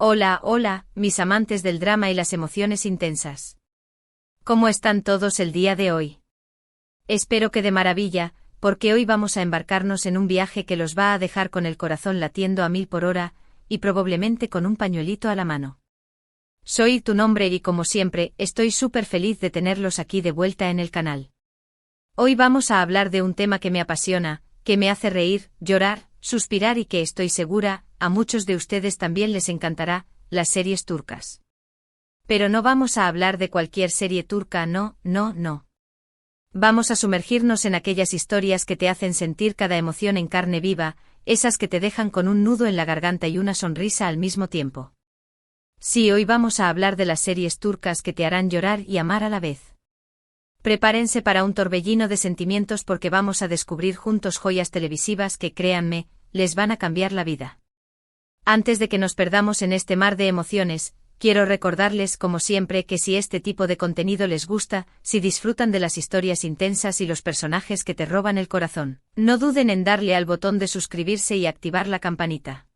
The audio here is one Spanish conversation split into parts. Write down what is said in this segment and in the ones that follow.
Hola, hola, mis amantes del drama y las emociones intensas. ¿Cómo están todos el día de hoy? Espero que de maravilla, porque hoy vamos a embarcarnos en un viaje que los va a dejar con el corazón latiendo a 1000 por hora, y probablemente con un pañuelito a la mano. Soy tu nombre y como siempre, estoy súper feliz de tenerlos aquí de vuelta en el canal. Hoy vamos a hablar de un tema que me apasiona, que me hace reír, llorar, suspirar y que estoy segura, a muchos de ustedes también les encantará, las series turcas. Pero no vamos a hablar de cualquier serie turca, no. Vamos a sumergirnos en aquellas historias que te hacen sentir cada emoción en carne viva, esas que te dejan con un nudo en la garganta y una sonrisa al mismo tiempo. Sí, hoy vamos a hablar de las series turcas que te harán llorar y amar a la vez. Prepárense para un torbellino de sentimientos porque vamos a descubrir juntos joyas televisivas que, créanme, les van a cambiar la vida. Antes de que nos perdamos en este mar de emociones, quiero recordarles, como siempre, que si este tipo de contenido les gusta, si disfrutan de las historias intensas y los personajes que te roban el corazón, no duden en darle al botón de suscribirse y activar la campanita.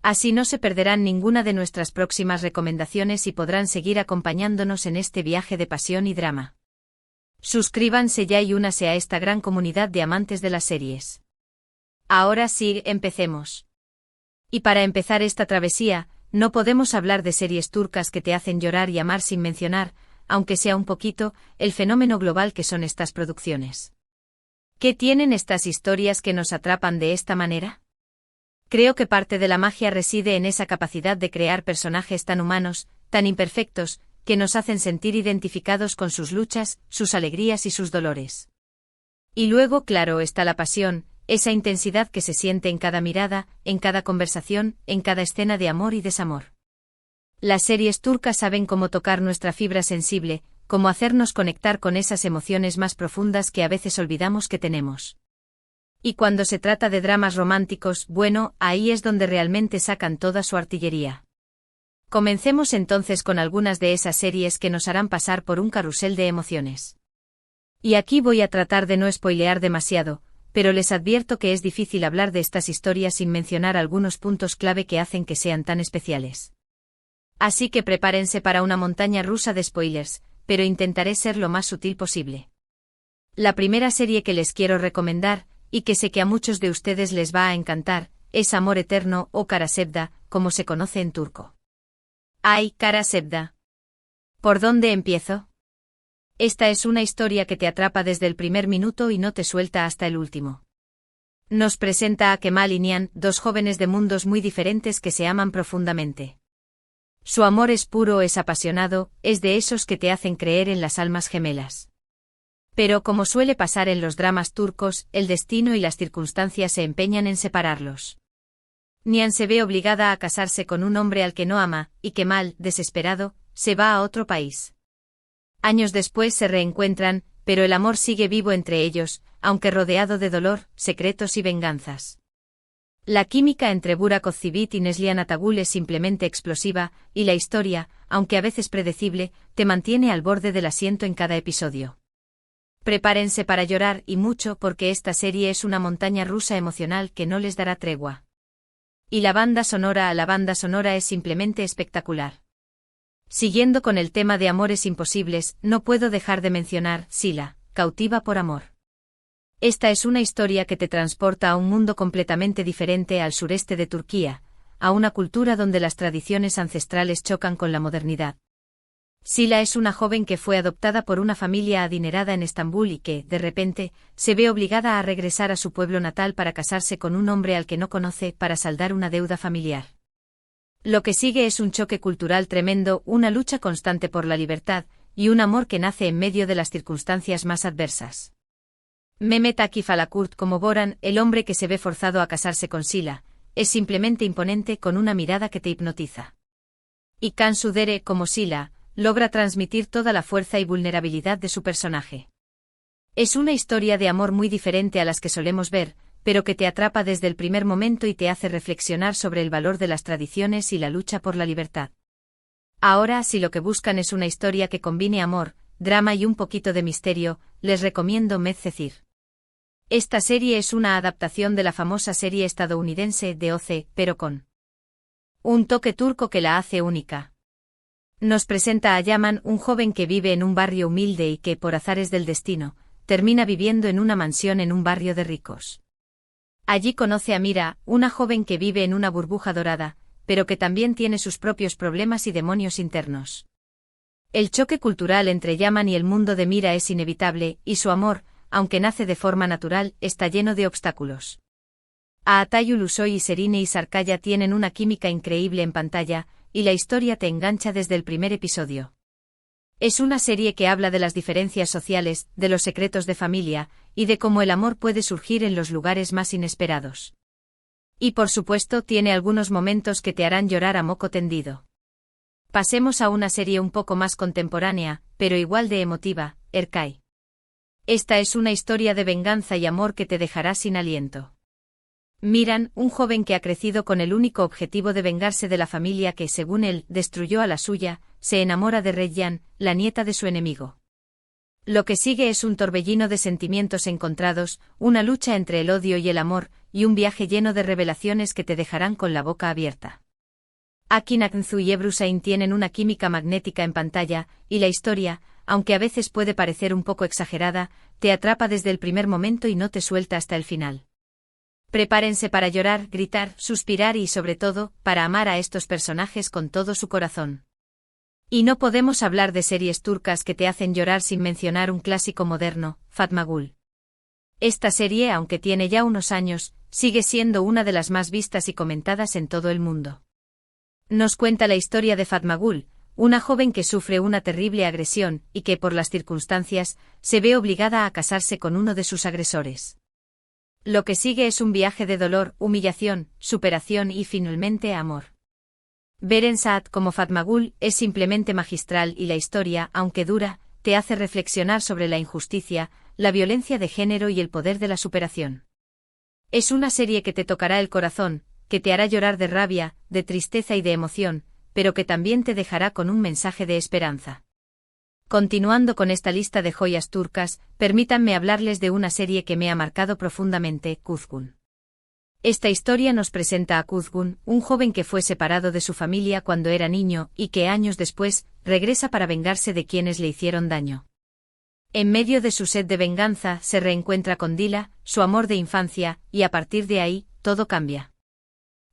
Así no se perderán ninguna de nuestras próximas recomendaciones y podrán seguir acompañándonos en este viaje de pasión y drama. Suscríbanse ya y únase a esta gran comunidad de amantes de las series. Ahora sí, empecemos. Y para empezar esta travesía, no podemos hablar de series turcas que te hacen llorar y amar sin mencionar, aunque sea un poquito, el fenómeno global que son estas producciones. ¿Qué tienen estas historias que nos atrapan de esta manera? Creo que parte de la magia reside en esa capacidad de crear personajes tan humanos, tan imperfectos, que nos hacen sentir identificados con sus luchas, sus alegrías y sus dolores. Y luego, claro, está la pasión, esa intensidad que se siente en cada mirada, en cada conversación, en cada escena de amor y desamor. Las series turcas saben cómo tocar nuestra fibra sensible, cómo hacernos conectar con esas emociones más profundas que a veces olvidamos que tenemos. Y cuando se trata de dramas románticos, bueno, ahí es donde realmente sacan toda su artillería. Comencemos entonces con algunas de esas series que nos harán pasar por un carrusel de emociones. Y aquí voy a tratar de no spoilear demasiado, pero les advierto que es difícil hablar de estas historias sin mencionar algunos puntos clave que hacen que sean tan especiales. Así que prepárense para una montaña rusa de spoilers, pero intentaré ser lo más sutil posible. La primera serie que les quiero recomendar, y que sé que a muchos de ustedes les va a encantar, es Amor Eterno o Kara Sevda, como se conoce en turco. ¡Ay, Kara Sevda! ¿Por dónde empiezo? Esta es una historia que te atrapa desde el primer minuto y no te suelta hasta el último. Nos presenta a Kemal y Nihan, dos jóvenes de mundos muy diferentes que se aman profundamente. Su amor es puro, es apasionado, es de esos que te hacen creer en las almas gemelas. Pero como suele pasar en los dramas turcos, el destino y las circunstancias se empeñan en separarlos. Nihan se ve obligada a casarse con un hombre al que no ama, y Kemal, desesperado, se va a otro país. Años después se reencuentran, pero el amor sigue vivo entre ellos, aunque rodeado de dolor, secretos y venganzas. La química entre Burak Özçivit y Neslihan Atagül es simplemente explosiva, y la historia, aunque a veces predecible, te mantiene al borde del asiento en cada episodio. Prepárense para llorar y mucho porque esta serie es una montaña rusa emocional que no les dará tregua. Y la banda sonora es simplemente espectacular. Siguiendo con el tema de amores imposibles, no puedo dejar de mencionar Sila, Cautiva por amor. Esta es una historia que te transporta a un mundo completamente diferente al sureste de Turquía, a una cultura donde las tradiciones ancestrales chocan con la modernidad. Sila es una joven que fue adoptada por una familia adinerada en Estambul y que, de repente, se ve obligada a regresar a su pueblo natal para casarse con un hombre al que no conoce para saldar una deuda familiar. Lo que sigue es un choque cultural tremendo, una lucha constante por la libertad, y un amor que nace en medio de las circunstancias más adversas. Mehmet Akif Alakurt como Boran, el hombre que se ve forzado a casarse con Sila, es simplemente imponente con una mirada que te hipnotiza. Y Cansu Dere como Sila, logra transmitir toda la fuerza y vulnerabilidad de su personaje. Es una historia de amor muy diferente a las que solemos ver, pero que te atrapa desde el primer momento y te hace reflexionar sobre el valor de las tradiciones y la lucha por la libertad. Ahora, si lo que buscan es una historia que combine amor, drama y un poquito de misterio, les recomiendo Medcezir. Esta serie es una adaptación de la famosa serie estadounidense de OC, pero con Un toque turco que la hace única. Nos presenta a Yaman, un joven que vive en un barrio humilde y que, por azares del destino, termina viviendo en una mansión en un barrio de ricos. Allí conoce a Mira, una joven que vive en una burbuja dorada, pero que también tiene sus propios problemas y demonios internos. El choque cultural entre Yaman y el mundo de Mira es inevitable, y su amor, aunque nace de forma natural, está lleno de obstáculos. Aatay Ulusoy y Serine y Sarkaya tienen una química increíble en pantalla, y la historia te engancha desde el primer episodio. Es una serie que habla de las diferencias sociales, de los secretos de familia, y de cómo el amor puede surgir en los lugares más inesperados. Y por supuesto tiene algunos momentos que te harán llorar a moco tendido. Pasemos a una serie un poco más contemporánea, pero igual de emotiva, Erkay. Esta es una historia de venganza y amor que te dejará sin aliento. Miran, un joven que ha crecido con el único objetivo de vengarse de la familia que, según él, destruyó a la suya, se enamora de Reyyan, la nieta de su enemigo. Lo que sigue es un torbellino de sentimientos encontrados, una lucha entre el odio y el amor, y un viaje lleno de revelaciones que te dejarán con la boca abierta. Akin Aknzu y Ebrusain tienen una química magnética en pantalla, y la historia, aunque a veces puede parecer un poco exagerada, te atrapa desde el primer momento y no te suelta hasta el final. Prepárense para llorar, gritar, suspirar y, sobre todo, para amar a estos personajes con todo su corazón. Y no podemos hablar de series turcas que te hacen llorar sin mencionar un clásico moderno, Fatma Gul. Esta serie, aunque tiene ya unos años, sigue siendo una de las más vistas y comentadas en todo el mundo. Nos cuenta la historia de Fatma Gul, una joven que sufre una terrible agresión y que, por las circunstancias, se ve obligada a casarse con uno de sus agresores. Lo que sigue es un viaje de dolor, humillación, superación y finalmente amor. Beren Saat como Fatma Gul es simplemente magistral y la historia, aunque dura, te hace reflexionar sobre la injusticia, la violencia de género y el poder de la superación. Es una serie que te tocará el corazón, que te hará llorar de rabia, de tristeza y de emoción, pero que también te dejará con un mensaje de esperanza. Continuando con esta lista de joyas turcas, permítanme hablarles de una serie que me ha marcado profundamente, Kuzgun. Esta historia nos presenta a Kuzgun, un joven que fue separado de su familia cuando era niño y que años después, regresa para vengarse de quienes le hicieron daño. En medio de su sed de venganza, se reencuentra con Dila, su amor de infancia, y a partir de ahí, todo cambia.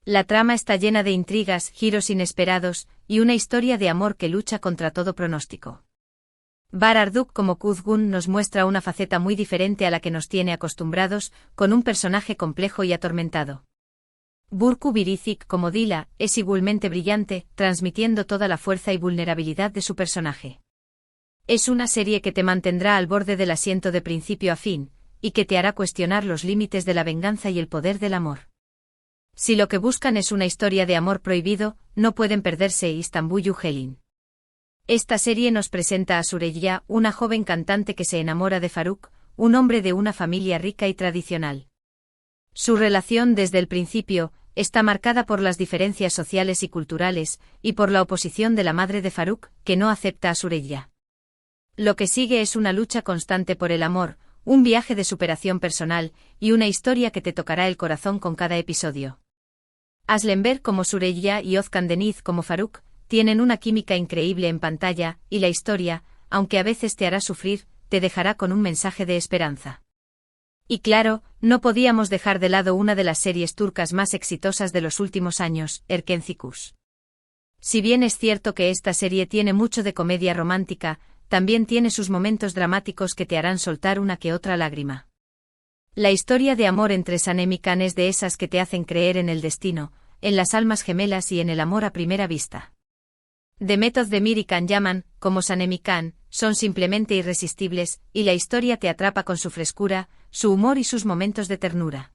La trama está llena de intrigas, giros inesperados, y una historia de amor que lucha contra todo pronóstico. Bar Arduk como Kuzgun nos muestra una faceta muy diferente a la que nos tiene acostumbrados, con un personaje complejo y atormentado. Burku Birizik como Dila es igualmente brillante, transmitiendo toda la fuerza y vulnerabilidad de su personaje. Es una serie que te mantendrá al borde del asiento de principio a fin, y que te hará cuestionar los límites de la venganza y el poder del amor. Si lo que buscan es una historia de amor prohibido, no pueden perderse Istanbul Yuhelin. Esta serie nos presenta a Süreyya, una joven cantante que se enamora de Faruk, un hombre de una familia rica y tradicional. Su relación desde el principio está marcada por las diferencias sociales y culturales, y por la oposición de la madre de Faruk, que no acepta a Süreyya. Lo que sigue es una lucha constante por el amor, un viaje de superación personal, y una historia que te tocará el corazón con cada episodio. Aslenberg como Süreyya y Özkan Deniz como Faruk tienen una química increíble en pantalla, y la historia, aunque a veces te hará sufrir, te dejará con un mensaje de esperanza. Y claro, no podíamos dejar de lado una de las series turcas más exitosas de los últimos años, Erkencikus. Si bien es cierto que esta serie tiene mucho de comedia romántica, también tiene sus momentos dramáticos que te harán soltar una que otra lágrima. La historia de amor entre Sanem y Can es de esas que te hacen creer en el destino, en las almas gemelas y en el amor a primera vista. The Method de Mir y Can Yaman, como Sanem y Can, son simplemente irresistibles, y la historia te atrapa con su frescura, su humor y sus momentos de ternura.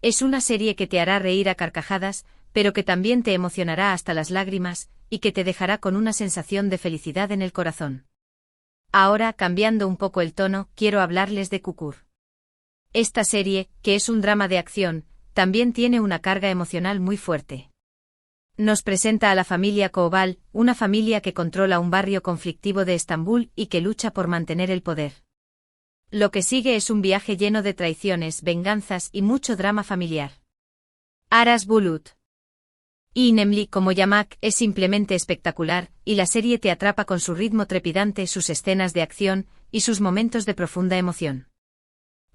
Es una serie que te hará reír a carcajadas, pero que también te emocionará hasta las lágrimas, y que te dejará con una sensación de felicidad en el corazón. Ahora, cambiando un poco el tono, quiero hablarles de Kukur. Esta serie, que es un drama de acción, también tiene una carga emocional muy fuerte. Nos presenta a la familia Koval, una familia que controla un barrio conflictivo de Estambul y que lucha por mantener el poder. Lo que sigue es un viaje lleno de traiciones, venganzas y mucho drama familiar. Aras Bulut. Y Nemli como Yamak es simplemente espectacular, y la serie te atrapa con su ritmo trepidante, sus escenas de acción, y sus momentos de profunda emoción.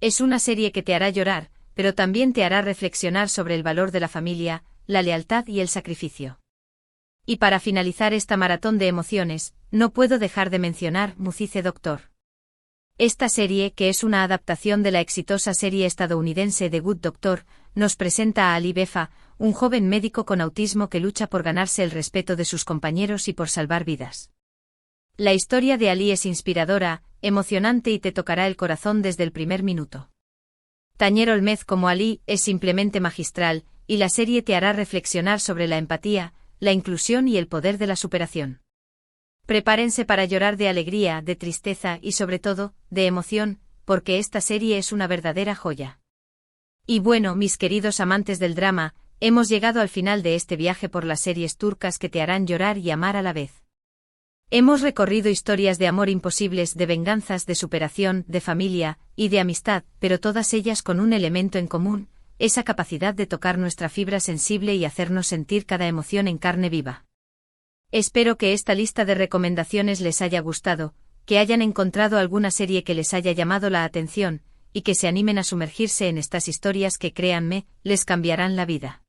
Es una serie que te hará llorar, pero también te hará reflexionar sobre el valor de la familia, la lealtad y el sacrificio. Y para finalizar esta maratón de emociones, no puedo dejar de mencionar Muzice Doctor. Esta serie, que es una adaptación de la exitosa serie estadounidense The Good Doctor, nos presenta a Ali Befa, un joven médico con autismo que lucha por ganarse el respeto de sus compañeros y por salvar vidas. La historia de Ali es inspiradora, emocionante y te tocará el corazón desde el primer minuto. Tañer Olmez como Ali es simplemente magistral, y la serie te hará reflexionar sobre la empatía, la inclusión y el poder de la superación. Prepárense para llorar de alegría, de tristeza y sobre todo, de emoción, porque esta serie es una verdadera joya. Y bueno, mis queridos amantes del drama, hemos llegado al final de este viaje por las series turcas que te harán llorar y amar a la vez. Hemos recorrido historias de amor imposibles, de venganzas, de superación, de familia y de amistad, pero todas ellas con un elemento en común, esa capacidad de tocar nuestra fibra sensible y hacernos sentir cada emoción en carne viva. Espero que esta lista de recomendaciones les haya gustado, que hayan encontrado alguna serie que les haya llamado la atención, y que se animen a sumergirse en estas historias que, créanme, les cambiarán la vida.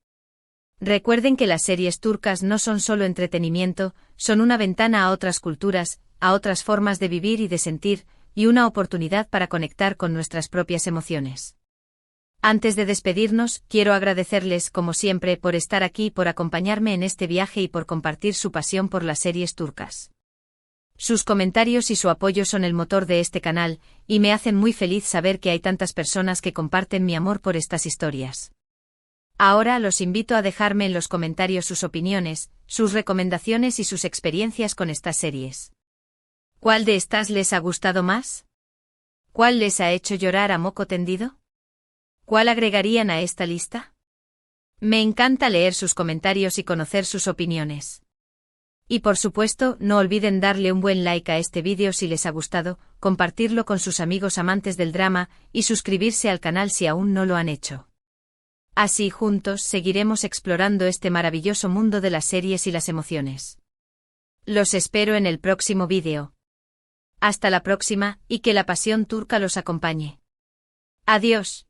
Recuerden que las series turcas no son solo entretenimiento, son una ventana a otras culturas, a otras formas de vivir y de sentir, y una oportunidad para conectar con nuestras propias emociones. Antes de despedirnos, quiero agradecerles, como siempre, por estar aquí, por acompañarme en este viaje y por compartir su pasión por las series turcas. Sus comentarios y su apoyo son el motor de este canal, y me hacen muy feliz saber que hay tantas personas que comparten mi amor por estas historias. Ahora los invito a dejarme en los comentarios sus opiniones, sus recomendaciones y sus experiencias con estas series. ¿Cuál de estas les ha gustado más? ¿Cuál les ha hecho llorar a moco tendido? ¿Cuál agregarían a esta lista? Me encanta leer sus comentarios y conocer sus opiniones. Y por supuesto, no olviden darle un buen like a este vídeo si les ha gustado, compartirlo con sus amigos amantes del drama, y suscribirse al canal si aún no lo han hecho. Así juntos seguiremos explorando este maravilloso mundo de las series y las emociones. Los espero en el próximo vídeo. Hasta la próxima, y que la pasión turca los acompañe. Adiós.